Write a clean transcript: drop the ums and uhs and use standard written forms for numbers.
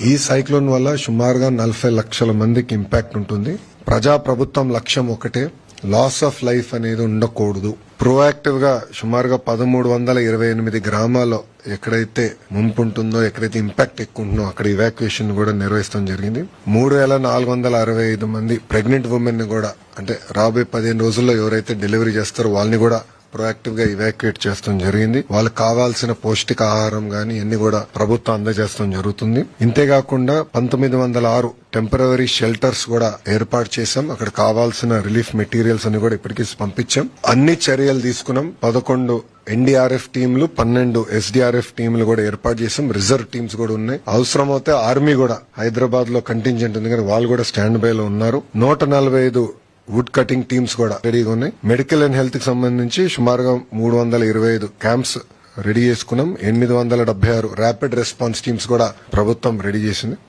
ఈ సైక్లోన్ వల్ల సుమారుగా 40 లక్షల మందికి ఇంపాక్ట్ ఉంటుంది. ప్రభుత్వం లక్ష్యం ఒకటే, లాస్ ఆఫ్ లైఫ్ అనేది ఉండకూడదు. ప్రోయాక్టివ్ గా సుమారుగా 1328 గ్రామాల్లో ఎక్కడైతే ముంపు ఉంటుందో, ఎక్కడైతే ఇంపాక్ట్ ఎక్కువ ఉంటుందో అక్కడ ఇవాక్యుయేషన్ కూడా నిర్వహించడం జరిగింది. 3465 మంది ప్రెగ్నెంట్ ఉమెన్ ని కూడా, అంటే రాబోయే 15 రోజుల్లో ఎవరైతే డెలివరీ చేస్తారో వాళ్ళని కూడా ప్రొయాక్టివ్ గా ఇవాక్యుయేట్ చేస్తాం జరిగింది. వాళ్ళకి కావాల్సిన పౌష్టికాహారం గాని అన్ని కూడా ప్రభుత్వం అందజేస్తాం జరుగుతుంది. ఇంతేకాకుండా 1906 టెంపరరీ షెల్టర్స్ కూడా ఏర్పాటు చేశాం. అక్కడ కావాల్సిన రిలీఫ్ మెటీరియల్స్ అని కూడా ఇప్పటికీ పంపించాం. అన్ని చర్యలు తీసుకున్నాం. 11 ఎన్డీఆర్ఎఫ్ టీంలు, 12 ఎస్డీఆర్ఎఫ్ టీంలు కూడా ఏర్పాటు చేసాం. రిజర్వ్ టీమ్స్ కూడా ఉన్నాయి. అవసరమైతే ఆర్మీ కూడా హైదరాబాద్ లో కంటింజెంట్ ఉంది కానీ వాళ్ళు కూడా స్టాండ్ బై లో ఉన్నారు. 145 వుడ్ కటింగ్ టీమ్స్ కూడా రెడీగా ఉన్నాయి. మెడికల్ అండ్ హెల్త్ కి సంబంధించి సుమారుగా 325 క్యాంప్స్ రెడీ చేసుకున్నాం. 876 ర్యాపిడ్ రెస్పాన్స్ టీమ్స్ కూడా ప్రభుత్వం రెడీ చేసింది.